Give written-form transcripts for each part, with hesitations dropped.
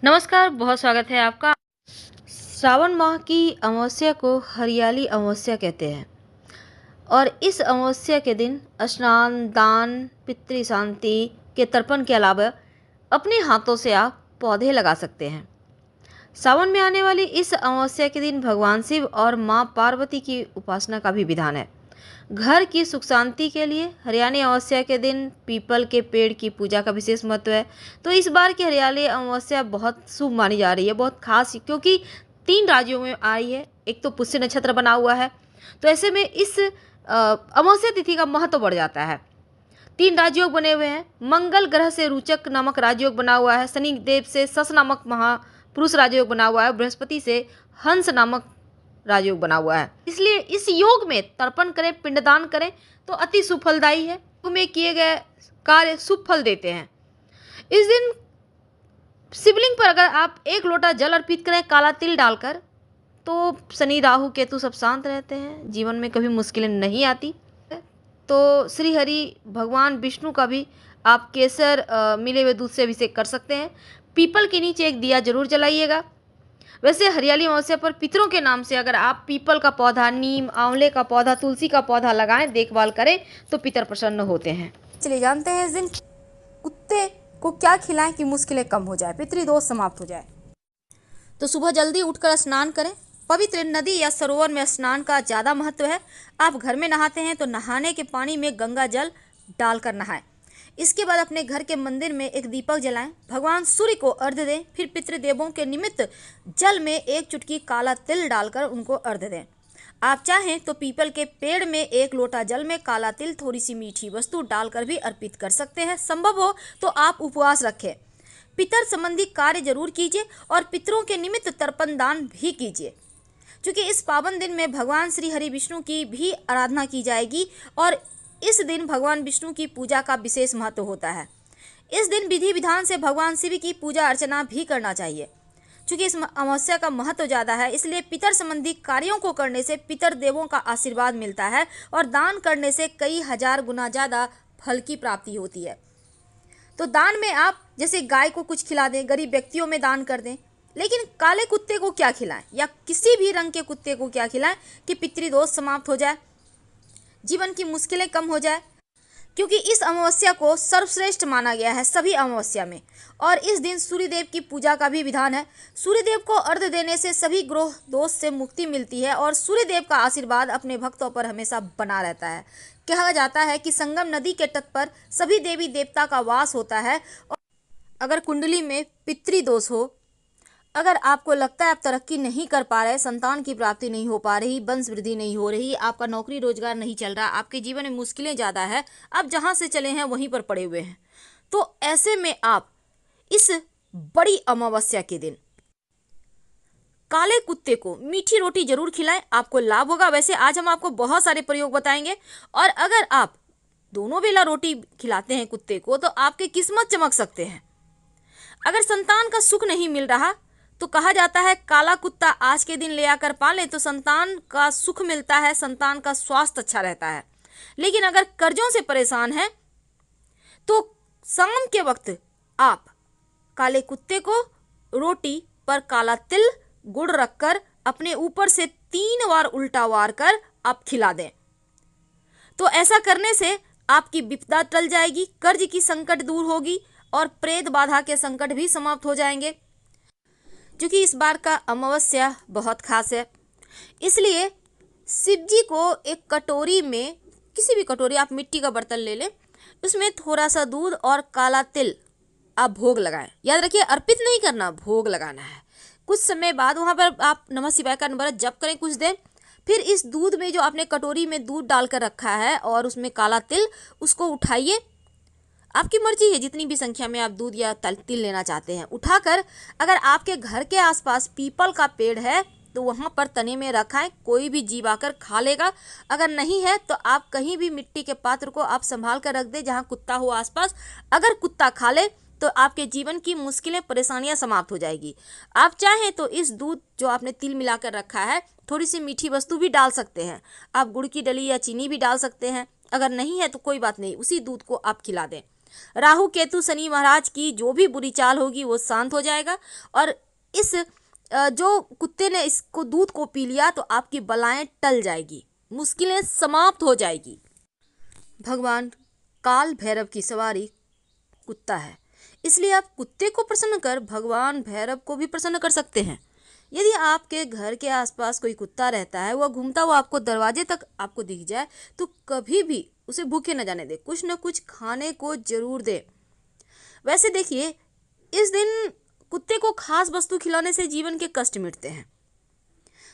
नमस्कार, बहुत स्वागत है आपका। श्रावण माह की अमावस्या को हरियाली अमावस्या कहते हैं और इस अमावस्या के दिन स्नान, दान, पितृ शांति के तर्पण के अलावा अपने हाथों से आप पौधे लगा सकते हैं। सावन में आने वाली इस अमावस्या के दिन भगवान शिव और माँ पार्वती की उपासना का भी विधान है। घर की सुख शांति के लिए हरियाली अमावस्या के दिन पीपल के पेड़ की पूजा का विशेष महत्व है। तो इस बार की हरियाली अमावस्या बहुत शुभ मानी जा रही है, बहुत खास, क्योंकि 3 राज्यों में आई है। एक तो पुष्य नक्षत्र बना हुआ है, तो ऐसे में इस अमावस्या तिथि का महत्व बढ़ जाता है। 3 राजयोग बने हुए हैं। मंगल ग्रह से रुचक नामक राजयोग बना हुआ है, शनि देव से शश नामक महापुरुष राजयोग बना हुआ है, बृहस्पति से हंस नामक राजयोग बना हुआ है। इसलिए इस योग में तर्पण करें, पिंडदान करें तो अति शुभ फलदायी है। योग में किए गए कार्य शुभ फल देते हैं। इस दिन शिवलिंग पर अगर आप 1 लोटा जल अर्पित करें काला तिल डालकर, तो शनि राहु केतु सब शांत रहते हैं, जीवन में कभी मुश्किलें नहीं आती। तो श्री हरि भगवान विष्णु का भी आप केसर मिले हुए दूध से अभिषेक कर सकते हैं। पीपल के नीचे एक दिया जरूर जलाइएगा। वैसे हरियाली अमावस्या पर पितरों के नाम से अगर आप पीपल का पौधा, नीम, आंवले का पौधा, तुलसी का पौधा लगाएं, देखभाल करें तो पितर प्रसन्न होते हैं। चलिए जानते हैं इस दिन कुत्ते को क्या खिलाएं कि मुश्किलें कम हो जाए, पितृदोष समाप्त हो जाए। तो सुबह जल्दी उठकर स्नान करें। पवित्र नदी या सरोवर में स्नान का ज़्यादा महत्व है। आप घर में नहाते हैं तो नहाने के पानी में गंगा जल डालकर नहाएं। इसके बाद अपने घर के मंदिर में एक दीपक जलाएं, भगवान सूर्य को अर्घ्य दें, फिर पितृदेवों के निमित्त जल में 1 चुटकी काला तिल डालकर उनको अर्घ्य दें। आप चाहें तो पीपल के पेड़ में 1 लोटा जल में काला तिल, थोड़ी सी मीठी वस्तु डालकर भी अर्पित कर सकते हैं। संभव हो तो आप उपवास रखें। पितर संबंधी कार्य जरूर कीजिए और पितरों के निमित्त तर्पण दान भी कीजिए, क्योंकि इस पावन दिन में भगवान श्री हरि विष्णु की भी आराधना की जाएगी और इस दिन भगवान विष्णु की पूजा का विशेष महत्व होता है। इस दिन विधि विधान से भगवान शिव की पूजा अर्चना भी करना चाहिए। क्योंकि इस अमावस्या का महत्व ज़्यादा है, इसलिए पितर संबंधी कार्यों को करने से पितर देवों का आशीर्वाद मिलता है और दान करने से कई हजार गुना ज़्यादा फल की प्राप्ति होती है। तो दान में आप जैसे गाय को कुछ खिला दें, गरीब व्यक्तियों में दान कर दें, लेकिन काले कुत्ते को क्या खिलाएं या किसी भी रंग के कुत्ते को क्या खिलाएं कि पितृदोष समाप्त हो जाए, जीवन की मुश्किलें कम हो जाए। क्योंकि इस अमावस्या को सर्वश्रेष्ठ माना गया है सभी अमावस्या में, और इस दिन सूर्यदेव की पूजा का भी विधान है। सूर्यदेव को अर्घ्य देने से सभी ग्रह दोष से मुक्ति मिलती है और सूर्यदेव का आशीर्वाद अपने भक्तों पर हमेशा बना रहता है। कहा जाता है कि संगम नदी के तट पर सभी देवी देवता का वास होता है। और अगर कुंडली में पितृदोष हो, अगर आपको लगता है आप तरक्की नहीं कर पा रहे, संतान की प्राप्ति नहीं हो पा रही, वंश वृद्धि नहीं हो रही, आपका नौकरी रोजगार नहीं चल रहा, आपके जीवन में मुश्किलें ज़्यादा है, आप जहाँ से चले हैं वहीं पर पड़े हुए हैं, तो ऐसे में आप इस बड़ी अमावस्या के दिन काले कुत्ते को मीठी रोटी जरूर खिलाएं, आपको लाभ होगा। वैसे आज हम आपको बहुत सारे प्रयोग बताएंगे, और अगर आप दोनों बेला रोटी खिलाते हैं कुत्ते को तो आपकी किस्मत चमक सकते हैं। अगर संतान का सुख नहीं मिल रहा तो कहा जाता है काला कुत्ता आज के दिन ले आकर पालें तो संतान का सुख मिलता है, संतान का स्वास्थ्य अच्छा रहता है। लेकिन अगर कर्जों से परेशान है तो शाम के वक्त आप काले कुत्ते को रोटी पर काला तिल, गुड़ रखकर अपने ऊपर से 3 बार उल्टा वार कर आप खिला दें। तो ऐसा करने से आपकी विपदा टल जाएगी, कर्ज की संकट दूर होगी और प्रेत बाधा के संकट भी समाप्त हो जाएंगे। क्योंकि इस बार का अमावस्या बहुत खास है, इसलिए शिव जी को एक कटोरी में, किसी भी कटोरी, आप मिट्टी का बर्तन ले लें, उसमें थोड़ा सा दूध और काला तिल आप भोग लगाएं। याद रखिए अर्पित नहीं करना, भोग लगाना है। कुछ समय बाद वहाँ पर आप नमः शिवाय का नंबर जप करें कुछ देर, फिर इस दूध में जो आपने कटोरी में दूध डालकर रखा है और उसमें काला तिल, उसको उठाइए। आपकी मर्जी है जितनी भी संख्या में आप दूध या तिल लेना चाहते हैं। उठाकर अगर आपके घर के आसपास पीपल का पेड़ है तो वहाँ पर तने में रखाएं, कोई भी जीव आकर खा लेगा। अगर नहीं है तो आप कहीं भी मिट्टी के पात्र को आप संभाल कर रख दें जहाँ कुत्ता हो आसपास। अगर कुत्ता खा ले तो आपके जीवन की मुश्किलें, परेशानियां समाप्त हो जाएगी। आप चाहें तो इस दूध जो आपने तिल मिलाकर रखा है, थोड़ी सी मीठी वस्तु भी डाल सकते हैं। आप गुड़ की डली या चीनी भी डाल सकते हैं। अगर नहीं है तो कोई बात नहीं, उसी दूध को आप खिला दें। राहु केतु शनि महाराज की जो भी बुरी चाल होगी वो शांत हो जाएगा, और इस जो कुत्ते ने इसको दूध को पी लिया तो आपकी बलाएं टल जाएगी, मुश्किलें समाप्त हो जाएगी। भगवान काल भैरव की सवारी कुत्ता है, इसलिए आप कुत्ते को प्रसन्न कर भगवान भैरव को भी प्रसन्न कर सकते हैं। यदि आपके घर के आसपास कोई कुत्ता रहता है, वह घूमता हुआ आपको दरवाजे तक आपको दिख जाए, तो कभी भी उसे भूखे न जाने दे, कुछ न कुछ खाने को जरूर दे। वैसे देखिए, इस दिन कुत्ते को खास वस्तु खिलाने से जीवन के कष्ट मिटते हैं।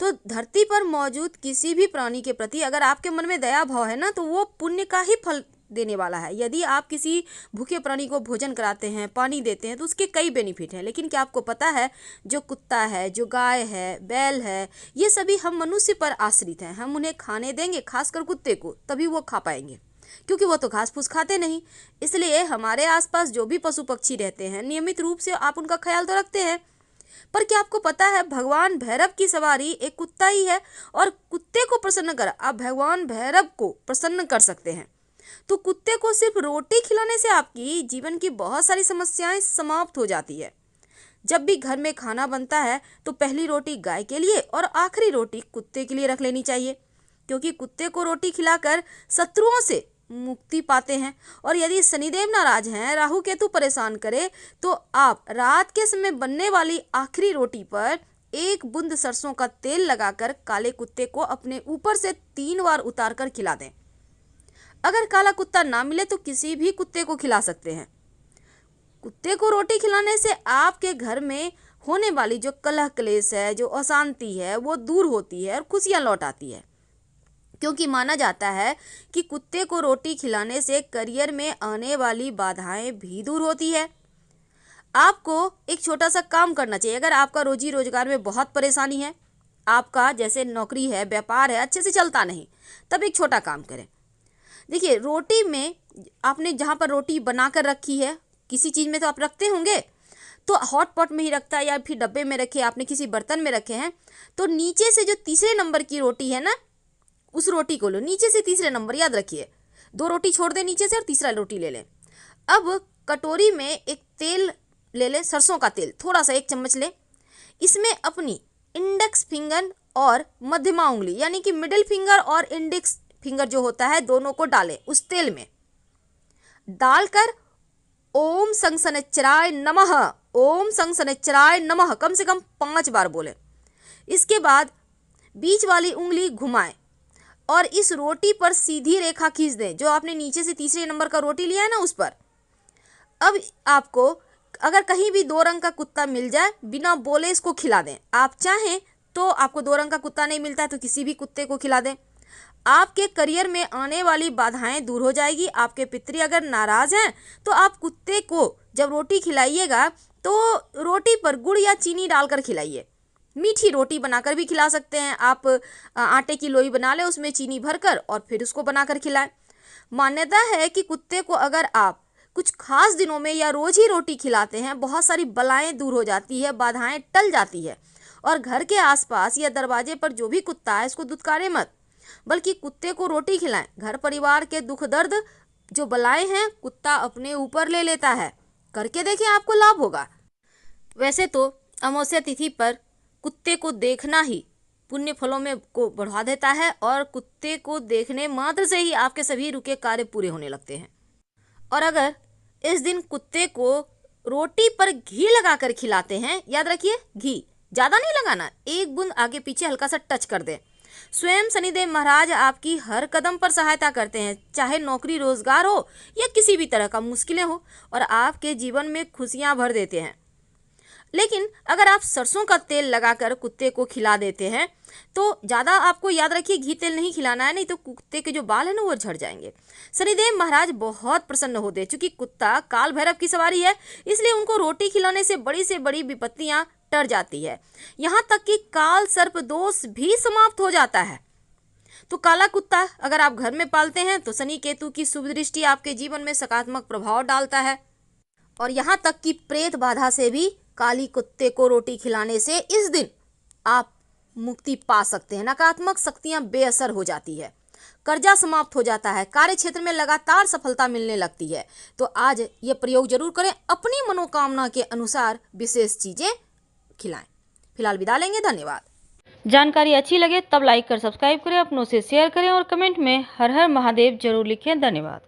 तो धरती पर मौजूद किसी भी प्राणी के प्रति अगर आपके मन में दया भाव है ना, तो वो पुण्य का ही फल देने वाला है। यदि आप किसी भूखे प्राणी को भोजन कराते हैं, पानी देते हैं, तो उसके कई बेनिफिट हैं। लेकिन क्या आपको पता है, जो कुत्ता है, जो गाय है, बैल है, ये सभी हम मनुष्य पर आश्रित हैं। हम उन्हें खाने देंगे, खासकर कुत्ते को, तभी वो खा पाएंगे, क्योंकि वो तो घास फूस खाते नहीं। इसलिए हमारे आसपास जो भी पशु पक्षी रहते हैं, नियमित रूप से आप उनका ख्याल तो रखते हैं। पर क्या आपको पता है, भगवान भैरव की सवारी एक कुत्ता ही है, और कुत्ते को प्रसन्न कर आप भगवान भैरव को प्रसन्न कर सकते हैं। तो कुत्ते को सिर्फ रोटी खिलाने से आपकी जीवन की बहुत सारी समस्याएं समाप्त हो जाती है। जब भी घर में खाना बनता है तो पहली रोटी गाय के लिए और आखिरी रोटी कुत्ते के लिए रख लेनी चाहिए, क्योंकि कुत्ते को रोटी खिलाकर शत्रुओं से मुक्ति पाते हैं। और यदि शनिदेव नाराज हैं, राहु केतु परेशान करे, तो आप रात के समय बनने वाली आखिरी रोटी पर एक बूंद सरसों का तेल लगाकर काले कुत्ते को अपने ऊपर से 3 बार उतार कर खिला दें। अगर काला कुत्ता ना मिले तो किसी भी कुत्ते को खिला सकते हैं। कुत्ते को रोटी खिलाने से आपके घर में होने वाली जो कलह क्लेश है, जो अशांति है, वो दूर होती है और खुशियां लौट आती है। क्योंकि माना जाता है कि कुत्ते को रोटी खिलाने से करियर में आने वाली बाधाएं भी दूर होती है। आपको एक छोटा सा काम करना चाहिए। अगर आपका रोजी रोजगार में बहुत परेशानी है, आपका जैसे नौकरी है, व्यापार है, अच्छे से चलता नहीं, तब एक छोटा काम करें। देखिए, रोटी में आपने जहाँ पर रोटी बनाकर रखी है, किसी चीज़ में तो आप रखते होंगे, तो हॉट पॉट में ही रखता है या फिर डब्बे में रखे, आपने किसी बर्तन में रखे हैं, तो नीचे से जो तीसरे नंबर की रोटी है ना, उस रोटी को लो, नीचे से तीसरे नंबर, याद रखिए। 2 रोटी छोड़ दें नीचे से और तीसरा रोटी ले लें। अब कटोरी में एक तेल ले लें, सरसों का तेल, थोड़ा सा 1 चम्मच लें। इसमें अपनी इंडेक्स फिंगर और मध्यमा उंगली यानी कि मिडिल फिंगर और इंडेक्स फिंगर जो होता है, दोनों को डालें उस तेल में। डालकर ओम संसनेचराय नमः, ओम संसनेचराय नमः कम से कम 5 बार बोलें। इसके बाद बीच वाली उंगली घुमाएं और इस रोटी पर सीधी रेखा खींच दें, जो आपने नीचे से तीसरे नंबर का रोटी लिया है ना, उस पर। अब आपको अगर कहीं भी 2 रंग का कुत्ता मिल जाए, बिना बोले इसको खिला दें। आप चाहें तो, आपको 2 रंग का कुत्ता नहीं मिलता है तो किसी भी कुत्ते को खिला दें। आपके करियर में आने वाली बाधाएं दूर हो जाएगी। आपके पितरी अगर नाराज हैं तो आप कुत्ते को जब रोटी खिलाइएगा तो रोटी पर गुड़ या चीनी डालकर खिलाइए। मीठी रोटी बनाकर भी खिला सकते हैं आप। आटे की लोई बना लें, उसमें चीनी भरकर और फिर उसको बनाकर खिलाएं। मान्यता है कि कुत्ते को अगर आप कुछ खास दिनों में या रोज ही रोटी खिलाते हैं, बहुत सारी बलाएं दूर हो जाती है, बाधाएं टल जाती है। और घर के आसपास या दरवाजे पर जो भी कुत्ता है, इसको दुत्कारें मत, बल्कि कुत्ते को रोटी खिलाएं। घर परिवार के दुख दर्द जो बलाएं हैं, कुत्ता अपने ऊपर ले लेता है। करके देखें, आपको लाभ होगा। वैसे तो अमावस्या तिथि पर कुत्ते को देखना ही पुण्य फलों में को बढ़ा देता है, और कुत्ते को देखने मात्र से ही आपके सभी रुके कार्य पूरे होने लगते हैं। और अगर इस दिन कुत्ते को रोटी पर घी लगाकर खिलाते हैं, याद रखिए घी ज़्यादा नहीं लगाना, 1 बूंद आगे पीछे हल्का सा टच कर दें। स्वयं शनिदेव महाराज आपकी हर कदम पर सहायता करते हैं, चाहे नौकरी रोजगार हो या किसी भी तरह का मुश्किलें हो, और आपके जीवन में खुशियां भर देते हैं। लेकिन अगर आप सरसों का तेल लगाकर कुत्ते को खिला देते हैं तो ज़्यादा आपको याद रखिए घी तेल नहीं खिलाना है, नहीं तो कुत्ते के जो बाल है ना वो झड़ जाएंगे। शनिदेव महाराज बहुत प्रसन्न होते हैं, चूंकि कुत्ता काल भैरव की सवारी है, इसलिए उनको रोटी खिलाने से बड़ी विपत्तियां टर जाती है। यहाँ तक कि काल सर्प दोष भी समाप्त हो जाता है। तो काला कुत्ता अगर आप घर में पालते हैं तो शनि केतु की शुभ दृष्टि आपके जीवन में सकारात्मक प्रभाव डालता है। और यहाँ तक कि प्रेत बाधा से भी काली कुत्ते को रोटी खिलाने से इस दिन आप मुक्ति पा सकते हैं। नकारात्मक शक्तियां बेअसर हो जाती है। कर्जा समाप्त हो जाता है, कार्य क्षेत्र में लगातार सफलता मिलने लगती है। तो आज ये प्रयोग जरूर करें, अपनी मनोकामना के अनुसार विशेष चीजें खिलाएं। फिलहाल विदा लेंगे, धन्यवाद। जानकारी अच्छी लगे तब लाइक कर सब्सक्राइब करें, अपनों से शेयर करें और कमेंट में हर हर महादेव जरूर लिखें। धन्यवाद।